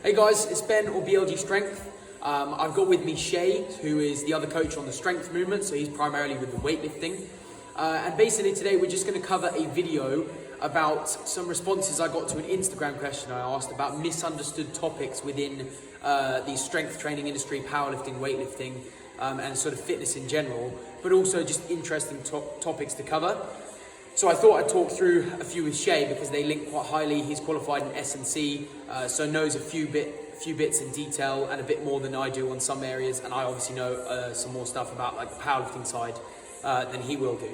Hey guys, it's Ben or BLG Strength. I've got with me Shea, who is the other coach on the strength movement, so he's primarily with the weightlifting. And basically today we're just going to cover a video about some responses I got to an Instagram question I asked about misunderstood topics within the strength training industry, powerlifting, weightlifting, and sort of fitness in general, but also just interesting topics to cover. So I thought I'd talk through a few with Shea because they link quite highly. He's qualified in S&C, so knows a few bits in detail and a bit more than I do on some areas, and I obviously know some more stuff about like the powerlifting side than he will do.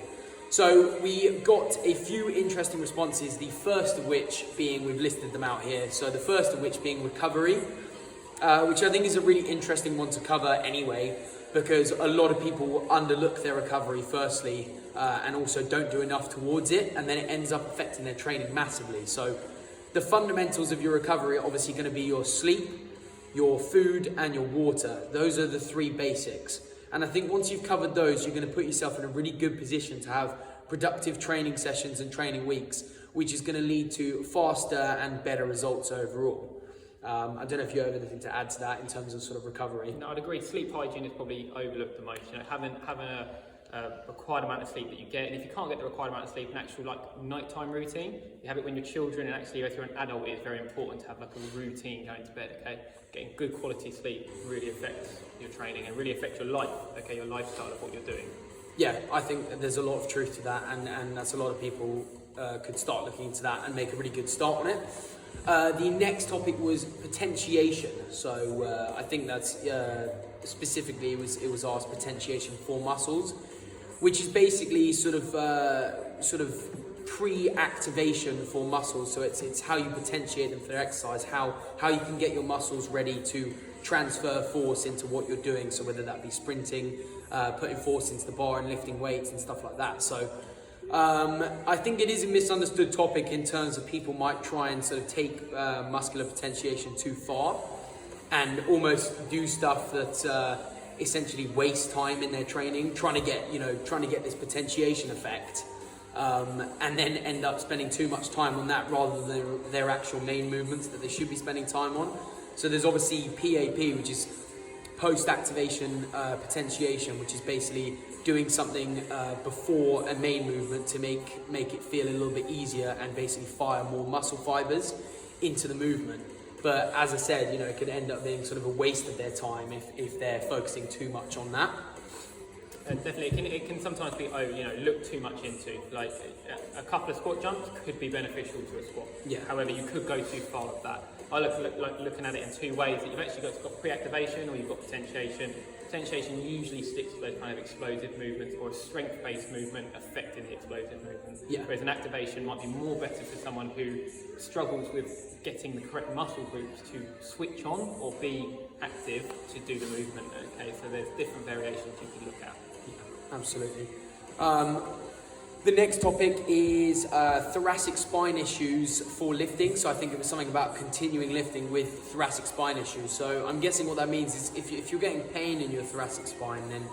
So we got a few interesting responses, the first of which being, we've listed them out here, so the first of which being recovery, which I think is a really interesting one to cover anyway, because a lot of people underlook their recovery firstly, and also don't do enough towards it, and then it ends up affecting their training massively. So the fundamentals of your recovery are obviously going to be your sleep, your food, and your water. Those are the three basics. And I think once you've covered those, you're going to put yourself in a really good position to have productive training sessions and training weeks, which is going to lead to faster and better results overall. I don't know if you have anything to add to that in terms of sort of recovery. No, I'd agree. Sleep hygiene is probably overlooked the most. You know, having a required amount of sleep that you get, and if you can't get the required amount of sleep, an actual like nighttime routine, you have it when you're children, and actually if you're an adult, it's very important to have like a routine going to bed. Okay, getting good quality sleep really affects your training and really affects your life. Okay, your lifestyle of what you're doing. Yeah, I think that there's a lot of truth to that, and that's a lot of people could start looking into that and make a really good start on it. The next topic was potentiation. So I think that's specifically it was asked potentiation for muscles, which is basically sort of pre-activation for muscles. So it's how you potentiate them for their exercise, how you can get your muscles ready to transfer force into what you're doing. So whether that be sprinting, putting force into the bar and lifting weights and stuff like that. So I think it is a misunderstood topic in terms of people might try and sort of take muscular potentiation too far and almost do stuff that essentially waste time in their training, trying to get this potentiation effect, and then end up spending too much time on that rather than their actual main movements that they should be spending time on. So there's obviously PAP, which is post-activation potentiation, which is basically doing something before a main movement to make it feel a little bit easier and basically fire more muscle fibers into the movement. But as I said, it could end up being sort of a waste of their time if they're focusing too much on that. Definitely, it can sometimes be looked too much into. Like a couple of squat jumps could be beneficial to a squat. Yeah. However, you could go too far with that. I looking at it in two ways. That you've actually got pre-activation or you've got potentiation. Potentiation usually sticks to those kind of explosive movements or a strength-based movement affecting the explosive movement. Yeah. Whereas an activation might be more better for someone who struggles with getting the correct muscle groups to switch on or be active to do the movement. Okay, so there's different variations you could look at. Yeah, absolutely. The next topic is thoracic spine issues for lifting. So I think it was something about continuing lifting with thoracic spine issues. So I'm guessing what that means is if you're getting pain in your thoracic spine, then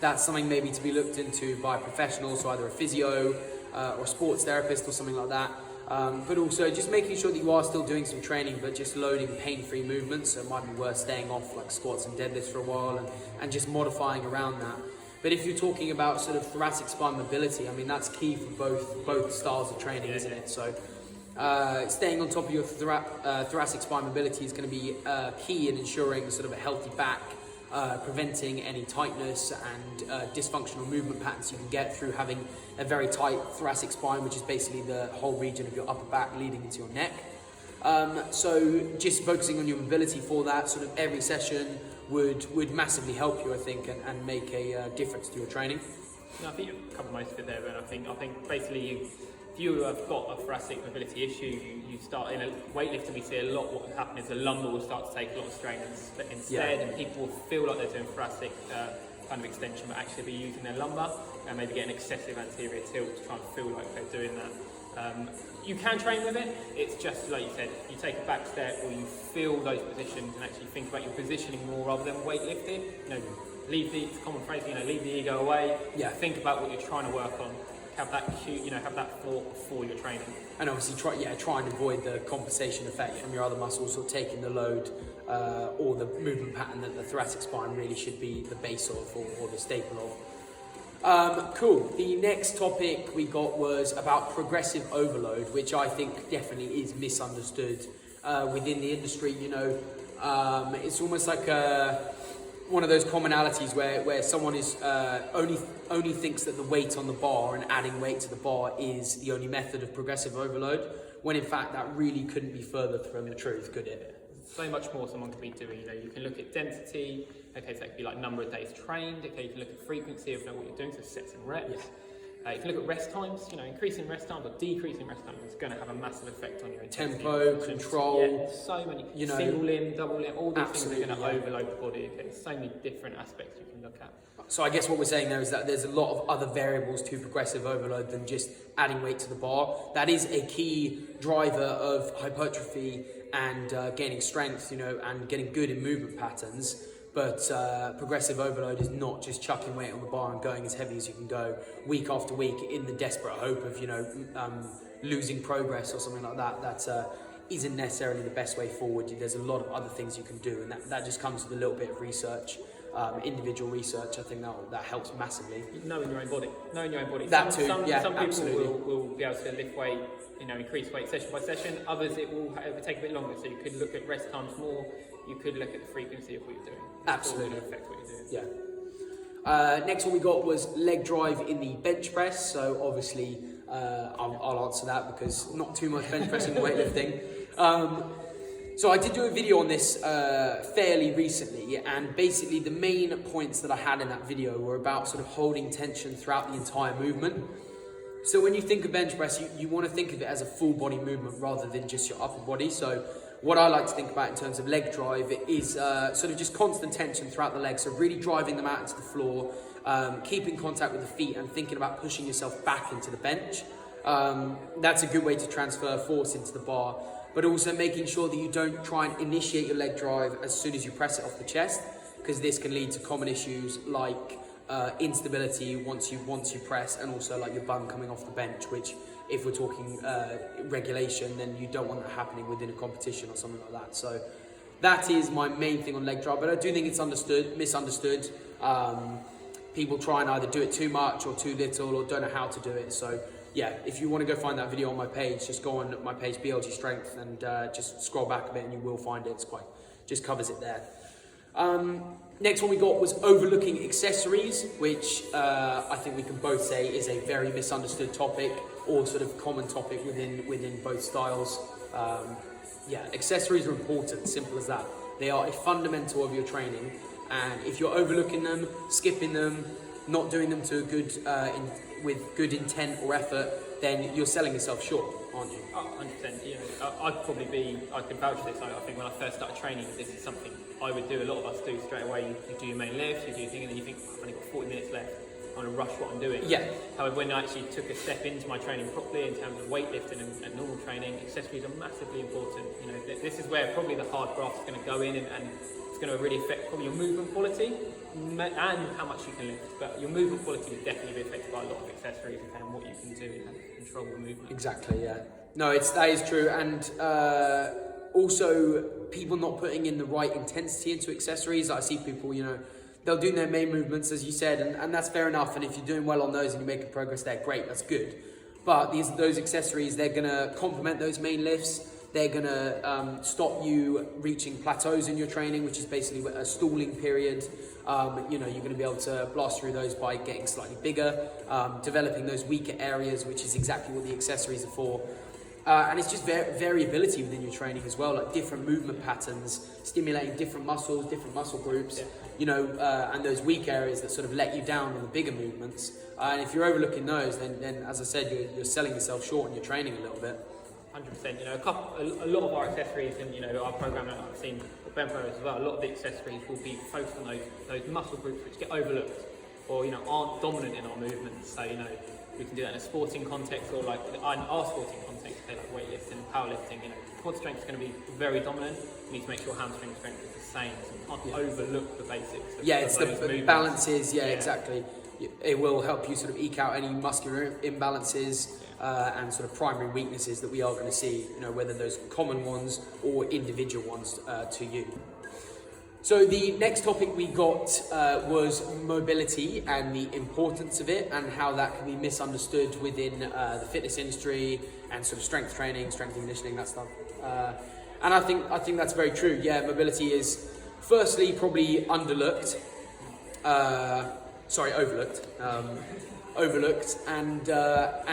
that's something maybe to be looked into by professionals, so either a physio or a sports therapist or something like that. But also just making sure that you are still doing some training, but just loading pain-free movements. So it might be worth staying off like squats and deadlifts for a while and just modifying around that. But if you're talking about sort of thoracic spine mobility, I mean, that's key for both styles of training, isn't it? So staying on top of your thoracic spine mobility is going to be key in ensuring sort of a healthy back, preventing any tightness and dysfunctional movement patterns you can get through having a very tight thoracic spine, which is basically the whole region of your upper back leading into your neck. So just focusing on your mobility for that sort of every session would massively help you, I think, and make a difference to your training. No, I think you've covered most of it there, and I think basically if you have got a thoracic mobility issue, you start in a weightlifting. We see a lot. What can happen is the lumbar will start to take a lot of strain instead, and people will feel like they're doing thoracic kind of extension, but actually be using their lumbar and maybe get an excessive anterior tilt to try and feel like they're doing that. You can train with it. It's just like you said, you take a back step or you feel those positions and actually think about your positioning more rather than weightlifting. Leave the, it's a common phrase, leave the ego away. Yeah. Think about what you're trying to work on. have that cue, have that thought before your training. And obviously try and avoid the compensation effect from your other muscles, or taking the load or the movement pattern that the thoracic spine really should be the base of, or the staple of. Cool. The next topic we got was about progressive overload, which I think definitely is misunderstood within the industry. It's almost like one of those commonalities where someone is only thinks that the weight on the bar and adding weight to the bar is the only method of progressive overload, when in fact that really couldn't be further from the truth, could it? So much more someone could be doing. You can look at density. Okay, so that could be like number of days trained. Okay, you can look at frequency of what you're doing, so sets and reps. Yeah. You can look at rest times. Increasing rest times or decreasing rest times is going to have a massive effect on your intensity. Tempo, control. So many. Single limb, double limb, all these things are going to overload the body. Okay, so many different aspects you can look at. So I guess what we're saying there is that there's a lot of other variables to progressive overload than just adding weight to the bar. That is a key driver of hypertrophy and gaining strength, and getting good in movement patterns. But progressive overload is not just chucking weight on the bar and going as heavy as you can go week after week in the desperate hope of, losing progress or something like that. That isn't necessarily the best way forward. There's a lot of other things you can do, and that just comes with a little bit of research. Individual research, I think that helps massively. Knowing your own body. Some people absolutely. will be able to lift weight, increase weight session by session. Others it will take a bit longer. So you could look at rest times more. You could look at the frequency of what you're doing. Absolutely. It will affect what you're doing. Yeah. Next one we got was leg drive in the bench press. So obviously I'll answer that because not too much bench pressing and weightlifting. So I did do a video on this fairly recently, and basically the main points that I had in that video were about sort of holding tension throughout the entire movement. So when you think of bench press, you want to think of it as a full body movement rather than just your upper body. So what I like to think about in terms of leg drive is sort of just constant tension throughout the legs. So really driving them out into the floor, keeping contact with the feet and thinking about pushing yourself back into the bench. That's a good way to transfer force into the bar. But also making sure that you don't try and initiate your leg drive as soon as you press it off the chest, because this can lead to common issues like instability once you press, and also like your bum coming off the bench, which if we're talking regulation, then you don't want that happening within a competition or something like that. So that is my main thing on leg drive, but I do think it's misunderstood. People try and either do it too much or too little, or don't know how to do it. So yeah, if you want to go find that video on my page, just go on my page, BLG Strength, and just scroll back a bit and you will find it. It's just covers it there. Next one we got was overlooking accessories, which I think we can both say is a very misunderstood topic, or sort of common topic within both styles. Accessories are important, simple as that. They are a fundamental of your training, and if you're overlooking them, skipping them, not doing them to a good with good intent or effort, then you're selling yourself short, aren't you? 100%. I could vouch for this. I think when I first started training, this is something I would do. A lot of us do straight away. You do your main lift, you do your thing, and then you think, I've only got 40 minutes left. I want to rush what I'm doing. Yeah. However, when I actually took a step into my training properly in terms of weightlifting and normal training, accessories are massively important. This is where probably the hard graft is going to go in, and it's going to really affect probably your movement quality and how much you can lift. But your movement quality will definitely be affected by a lot of accessories and what you can do and how to control the movement. Exactly, yeah. No, that is true, and also people not putting in the right intensity into accessories. I see people, they'll do their main movements, as you said, and that's fair enough. And if you're doing well on those and you're making progress there, great, that's good. But those accessories, they're going to complement those main lifts. They're going to stop you reaching plateaus in your training, which is basically a stalling period. You're going to be able to blast through those by getting slightly bigger, developing those weaker areas, which is exactly what the accessories are for. And it's just variability within your training as well, like different movement patterns, stimulating different muscles, different muscle groups, and those weak areas that sort of let you down on the bigger movements. And if you're overlooking those, then as I said, you're selling yourself short in your training a little bit. 100%. A lot of our accessories, and our program that I've seen for BenPro as well, a lot of the accessories will be focused on those muscle groups which get overlooked or aren't dominant in our movements. So we can do that in a sporting context, or like in our sporting context, say like weightlifting, powerlifting. Quad strength is going to be very dominant. You need to make sure hamstring strength is the same. So you can't overlook the basics. It's the balances. Yeah, exactly. it will help you sort of eke out any muscular imbalances and sort of primary weaknesses that we are going to see, whether those common ones or individual ones to you. So the next topic we got was mobility and the importance of it and how that can be misunderstood within the fitness industry and sort of strength training, strength and conditioning, that stuff. And I think that's very true. Yeah, mobility is firstly probably overlooked, and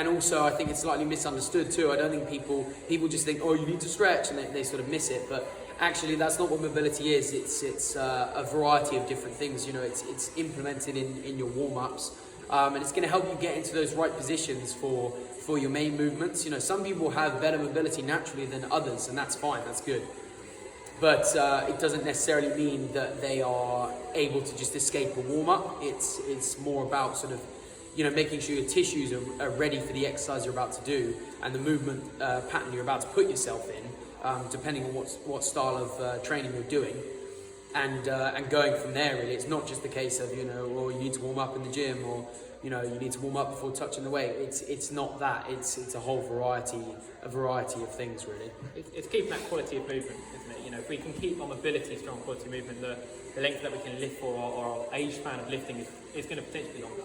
also I think it's slightly misunderstood too. I don't think people just think, oh, you need to stretch, and they sort of miss it, but actually that's not what mobility is. It's a variety of different things. It's implemented in your warm-ups, and it's going to help you get into those right positions for your main movements. Some people have better mobility naturally than others, and that's fine, that's good. But it doesn't necessarily mean that they are able to just escape a warm-up. It's more about sort of, making sure your tissues are ready for the exercise you're about to do and the movement pattern you're about to put yourself in, depending on what style of training you're doing. And going from there, really. It's not just the case of, or you need to warm up in the gym, or you need to warm up before touching the weight. It's not that. It's a whole variety of things, really. It's keeping that quality of movement, isn't it? If we can keep our mobility strong, quality movement, the length that we can lift for, or our age span of lifting is going to potentially be longer.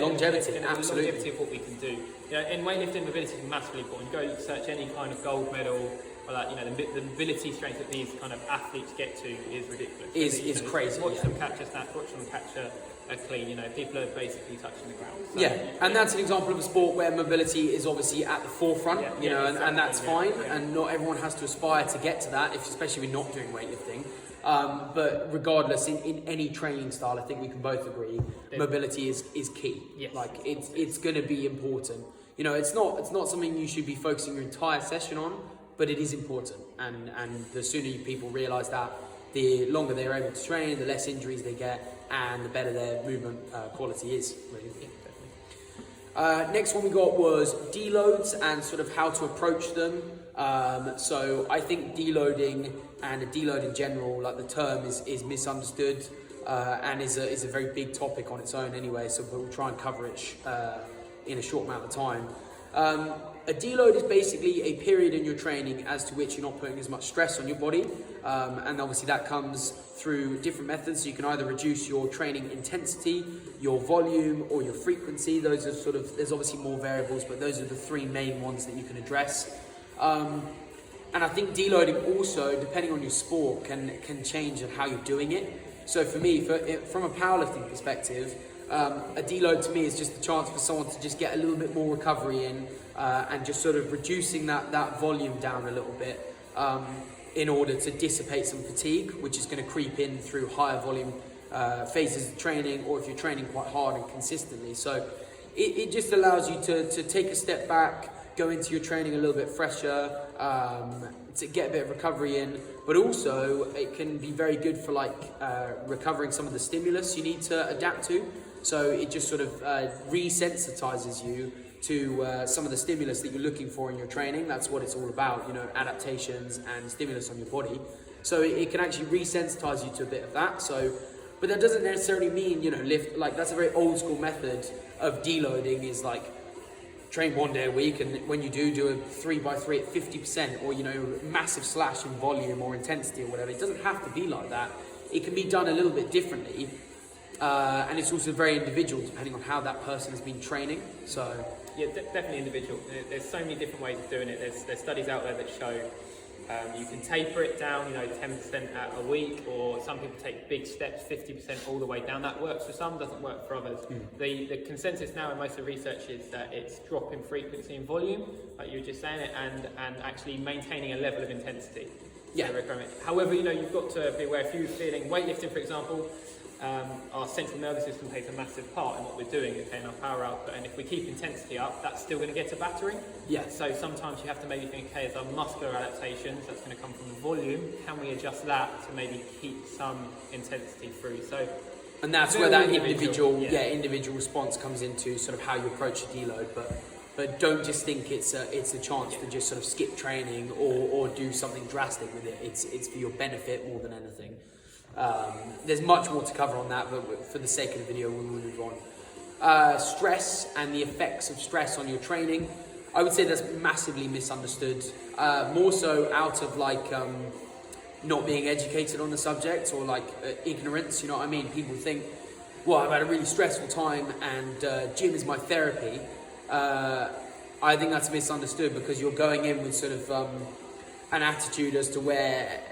Longevity, absolutely. Longevity of what we can do. In weightlifting, mobility is massively important. Go search any kind of gold medal. Or the mobility strength that these kind of athletes get to is ridiculous. Is crazy. Watch them catch a snatch, watch them catch a clean. People are basically touching the ground. So, and that's an example of a sport where mobility is obviously at the forefront. Exactly, and that's fine. And not everyone has to aspire to get to that, especially if you're not doing weightlifting. But regardless, in any training style, I think we can both agree, mobility is key. Yes. It's going to be important. It's not something you should be focusing your entire session on, but it is important. And the sooner people realise that, the longer they're able to train, the less injuries they get, and the better their movement quality is, really. Next one we got was deloads and sort of how to approach them. So I think deloading and a deload in general, like the term, is misunderstood and is a very big topic on its own anyway, so we'll try and cover it in a short amount of time. A deload is basically a period in your training as to which you're not putting as much stress on your body, and obviously that comes through different methods. So you can either reduce your training intensity, your volume, or your frequency. Those are there's obviously more variables, but those are the three main ones that you can address. And I think deloading also, depending on your sport, can change on how you're doing it. So for me, from a powerlifting perspective, a deload to me is just a chance for someone to just get a little bit more recovery in, and just sort of reducing that volume down a little bit in order to dissipate some fatigue, which is going to creep in through higher volume phases of training, or if you're training quite hard and consistently. So it just allows you to take a step back, go into your training a little bit fresher, to get a bit of recovery in, but also it can be very good for recovering some of the stimulus you need to adapt to. So it just sort of resensitizes you to some of the stimulus that you're looking for in your training. That's what it's all about, adaptations and stimulus on your body. So it can actually resensitize you to a bit of that. But that doesn't necessarily mean, lift, that's a very old school method of deloading, is train 1 day a week, and when you do a 3x3 at 50%, or massive slash in volume or intensity or whatever. It doesn't have to be like that. It can be done a little bit differently, and it's also very individual depending on how that person has been training. So definitely individual. There's so many different ways of doing it. There's studies out there that show you can taper it down, 10% a week, or some people take big steps, 50% all the way down. That works for some, doesn't work for others. The consensus now in most of the research is that it's dropping frequency and volume, like you were just saying it, and actually maintaining a level of intensity. Yeah. However, you've got to be aware, if you're feeling weightlifting, for example, our central nervous system plays a massive part in what we're doing, in our power output, and if we keep intensity up, that's still going to get a battering. Yeah. So sometimes you have to maybe think, okay, as our muscular adaptations, that's going to come from the volume, can we adjust that to maybe keep some intensity through? And that's where that individual response comes into sort of how you approach a deload, but don't just think it's a chance to just sort of skip training or do something drastic with it. It's for your benefit more than anything. There's much more to cover on that, but for the sake of the video, we'll move on. stress and the effects of stress on your training. I would say that's massively misunderstood, more so out of like not being educated on the subject or like ignorance, you know what I mean? People think, well, I've had a really stressful time and gym is my therapy. I think that's misunderstood because you're going in with sort of an attitude as to where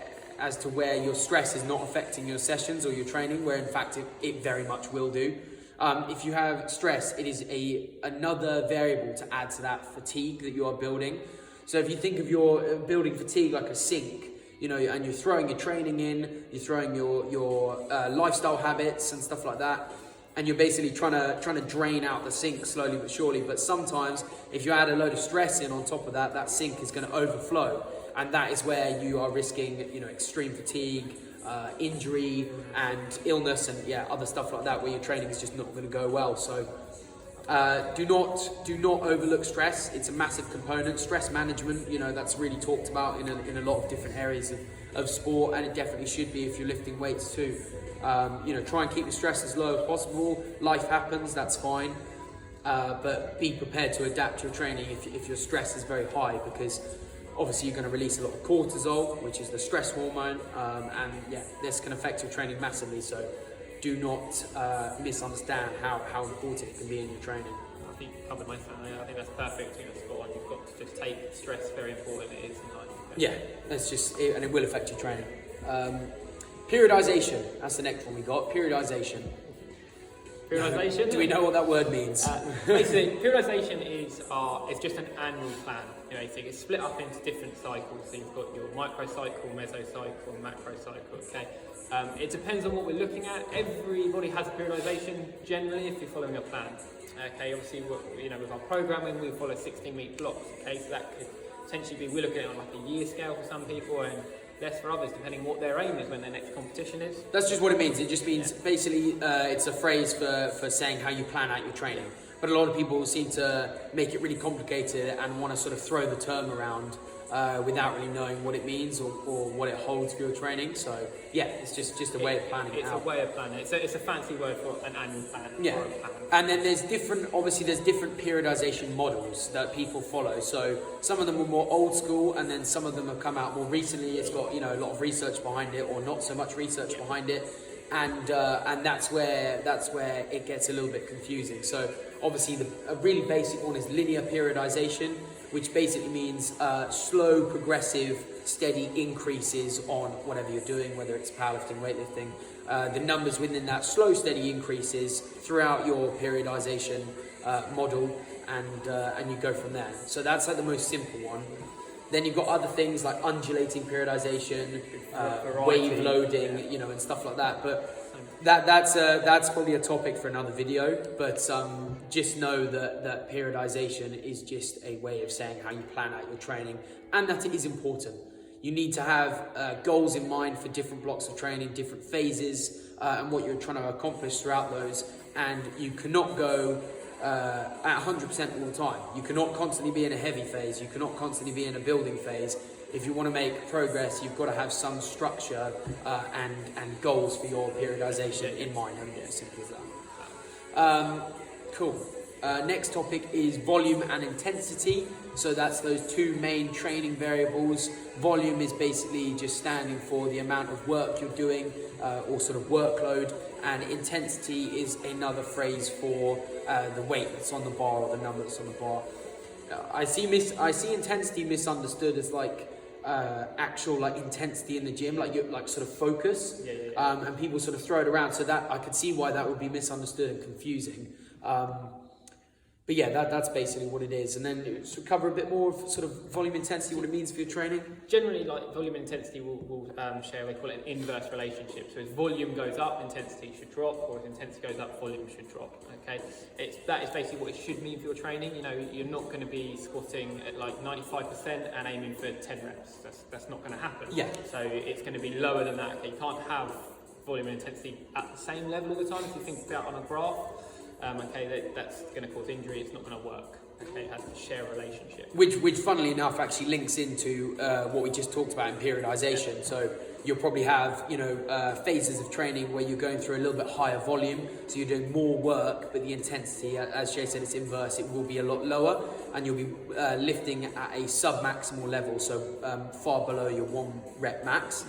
your stress is not affecting your sessions or your training, where in fact it very much will do. If you have stress, it is another variable to add to that fatigue that you are building. So if you think of your building fatigue like a sink, you know, and you're throwing your training in, you're throwing your lifestyle habits and stuff like that, and you're basically trying to drain out the sink slowly but surely. But sometimes if you add a load of stress in on top of that, that sink is going to overflow, and that is where you are risking, you know, extreme fatigue, injury and illness and other stuff like that, where your training is just not going to go well. So do not overlook stress. It's a massive component. Stress management, you know, that's really talked about in a lot of different areas of sport, and it definitely should be if you're lifting weights too. You know, try and keep the stress as low as possible. Life happens, that's fine, but be prepared to adapt your training if your stress is very high, because obviously you're going to release a lot of cortisol, which is the stress hormone, and this can affect your training massively. So do not misunderstand how important it can be in your training. I think you covered most of that. I think that's perfect. You know, spot on. You've got to just take stress very important. It is in life. Yeah, that's just it, and it will affect your training. Periodization. That's the next one we got. Periodization. Periodization. Do we know what that word means? Basically, periodization is it's just an annual plan. You know, so it's split up into different cycles. So you've got your microcycle, mesocycle, macrocycle. Okay. It depends on what we're looking at. Everybody has periodization generally if you're following a plan. Okay. Obviously, with our programming, we follow 16-week blocks. Okay. So that could potentially be, we're looking at it on like a year scale for some people, and less for others, depending what their aim is when their next competition is. That's just what it means. It just means basically it's a phrase for saying how you plan out your training. But a lot of people seem to make it really complicated and want to sort of throw the term around without really knowing what it means or what it holds for your training. So it's just a way of planning it out. It's a way of planning. It's a fancy word for an annual plan. Yeah. Or a plan. And then there's different periodization models that people follow. So some of them are more old school, and then some of them have come out more recently. It's got, you know, a lot of research behind it, or not so much research behind it, and that's where it gets a little bit confusing. So obviously a really basic one is linear periodization, which basically means slow, progressive, steady increases on whatever you're doing, whether it's powerlifting, weightlifting. The numbers within that slow, steady increases throughout your periodization model, and you go from there. So that's like the most simple one. Then you've got other things like undulating periodization, wave loading, you know, and stuff like that. But that's probably a topic for another video. But just know that periodization is just a way of saying how you plan out your training, and that it is important. You need to have goals in mind for different blocks of training, different phases, and what you're trying to accomplish throughout those. And you cannot go at 100% all the time. You cannot constantly be in a heavy phase. You cannot constantly be in a building phase. If you want to make progress, you've got to have some structure and goals for your periodization in mind. And as simple as that. Cool. Next topic is volume and intensity. So that's those two main training variables. Volume is basically just standing for the amount of work you're doing, or sort of workload, and intensity is another phrase for the weight that's on the bar or the number that's on the bar. I see intensity misunderstood as like actual like intensity in the gym, like you like sort of focus, and people sort of throw it around. So that I could see why that would be misunderstood and confusing. But that's basically what it is. And then to cover a bit more of sort of volume intensity, what it means for your training. Generally, like volume intensity will share, they call it an inverse relationship. So as volume goes up, intensity should drop, or as intensity goes up, volume should drop. Okay, that is basically what it should mean for your training. You know, you're not going to be squatting at like 95% and aiming for 10 reps. That's not going to happen. Yeah. So it's going to be lower than that. Okay, you can't have volume and intensity at the same level all the time. If you think about on a graph. That's going to cause injury, it's not going to work. Okay, has to share a relationship. Which funnily enough actually links into what we just talked about in periodization. So you'll probably have, phases of training where you're going through a little bit higher volume, so you're doing more work, but the intensity, as Shea said, it's inverse, it will be a lot lower, and you'll be lifting at a sub-maximal level, so far below your 1 rep max.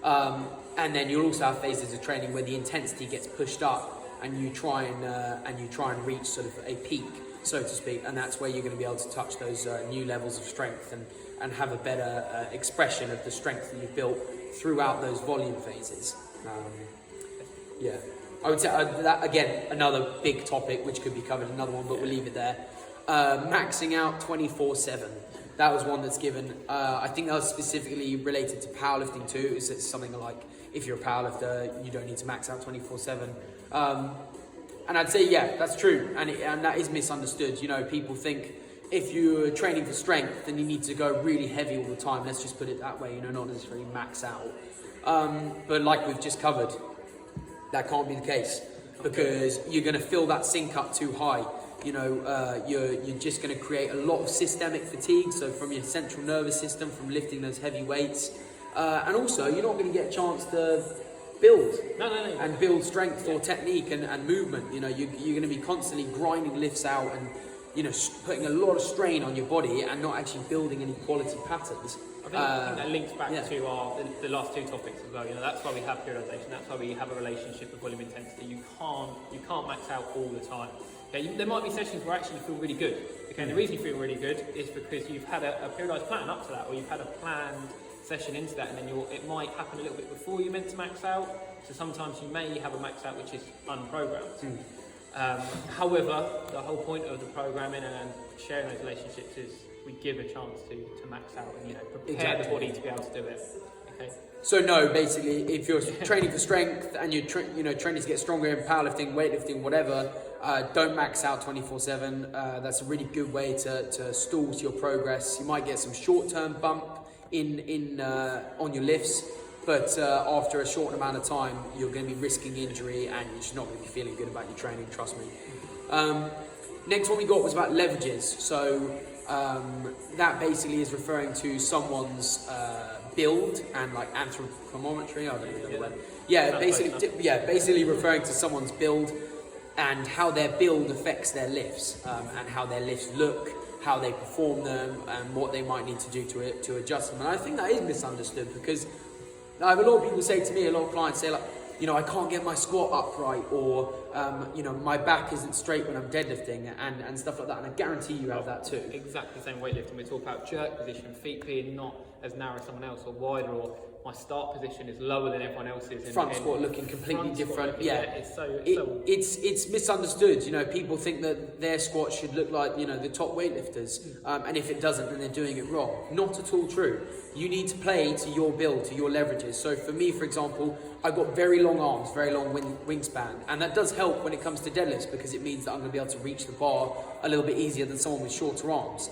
And then you'll also have phases of training where the intensity gets pushed up, and you try and reach sort of a peak, so to speak, and that's where you're going to be able to touch those new levels of strength and have a better expression of the strength that you've built throughout those volume phases. I would say that, again, another big topic which could be covered in another one, but we'll leave it there. Maxing out 24/7. That was one that's given. I think that was specifically related to powerlifting too. It's something like, if you're a powerlifter, you don't need to max out 24/7. And I'd say, yeah, that's true, and that is misunderstood. People think if you're training for strength, then you need to go really heavy all the time. Let's just put it that way, not necessarily max out. But like we've just covered, that can't be the case, because you're going to fill that sink up too high. You're just going to create a lot of systemic fatigue, so from your central nervous system, from lifting those heavy weights, and also you're not going to get a chance to build and build strength or technique and movement. You're going to be constantly grinding lifts out and putting a lot of strain on your body and not actually building any quality patterns. I think that links back to the last two topics as well. That's why we have periodization. That's why we have a relationship with volume intensity. You can't max out all the time. Okay, there might be sessions where actually you feel really good. Okay, and the reason you feel really good is because you've had a periodized plan up to that, or you've had a planned session into that, and then it might happen a little bit before you're meant to max out. So sometimes you may have a max out which is unprogrammed. However, the whole point of the programming and sharing those relationships is we give a chance to max out and prepare the body to be able to do it. Okay. So no, basically, if you're training for strength and you're training to get stronger in powerlifting, weightlifting, whatever, don't max out 24/7. That's a really good way to stall your progress. You might get some short-term bump on your lifts, but after a short amount of time, you're going to be risking injury and you're just not going to be feeling good about your training, trust me. Next one we got was about leverages. So that basically is referring to someone's build and like anthropometry. I don't even know the word. Basically referring to someone's build and how their build affects their lifts, and how their lifts look, how they perform them, and what they might need to do to adjust them. And I think that is misunderstood, because I have a lot of people say to me, a lot of clients say, like, I can't get my squat upright, or my back isn't straight when I'm deadlifting, and stuff like that. And I guarantee you have that too. Exactly the same weightlifting. We talk about jerk position, feet being not as narrow as someone else or wider, or my start position is lower than everyone else's. Front squat looking completely different. It's misunderstood. People think that their squat should look like the top weightlifters, and if it doesn't, then they're doing it wrong. Not at all true. You need to play to your build, to your leverages. So for me, for example, I've got very long arms, very long wingspan, and that does help when it comes to deadlifts, because it means that I'm going to be able to reach the bar a little bit easier than someone with shorter arms.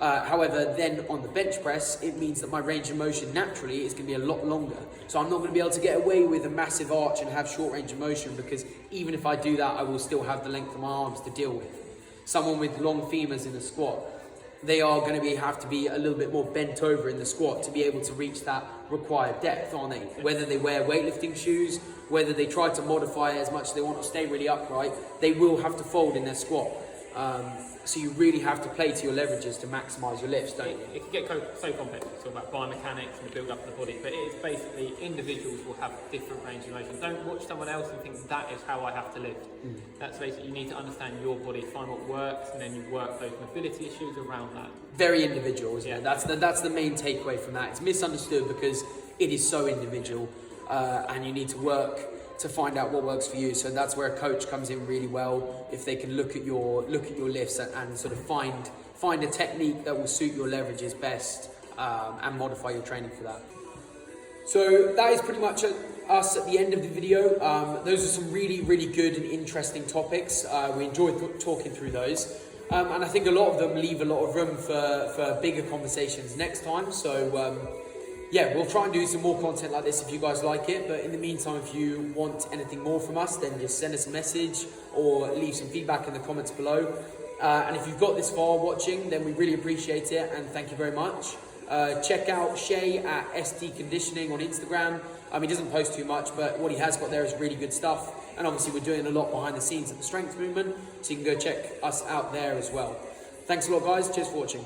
However, then on the bench press, it means that my range of motion naturally is going to be a lot longer. So I'm not going to be able to get away with a massive arch and have short range of motion, because even if I do that, I will still have the length of my arms to deal with. Someone with long femurs in a squat, they are going to have to be a little bit more bent over in the squat to be able to reach that required depth, aren't they? Whether they wear weightlifting shoes, whether they try to modify as much as they want or stay really upright, they will have to fold in their squat. So you really have to play to your leverages to maximise your lifts, don't you? It can get so complex. We talk about biomechanics and the build up of the body, but it is basically individuals will have different range of motion. Don't watch someone else and think that is how I have to lift. That's basically, you need to understand your body, find what works, and then you work those mobility issues around that. Very individual, isn't it? That's the main takeaway from that. It's misunderstood because it is so individual, and you need to work to find out what works for you. So that's where a coach comes in really well, if they can look at your lifts and sort of find a technique that will suit your leverages best, and modify your training for that. So that is pretty much us at the end of the video. Those are some really, really good and interesting topics. We enjoyed talking through those. And I think a lot of them leave a lot of room for bigger conversations next time. So we'll try and do some more content like this if you guys like it. But in the meantime, if you want anything more from us, then just send us a message or leave some feedback in the comments below. And if you've got this far watching, then we really appreciate it, and thank you very much. Check out Shea at ST Conditioning on Instagram. He doesn't post too much, but what he has got there is really good stuff. And obviously we're doing a lot behind the scenes at the Strength Movement, so you can go check us out there as well. Thanks a lot, guys. Cheers for watching.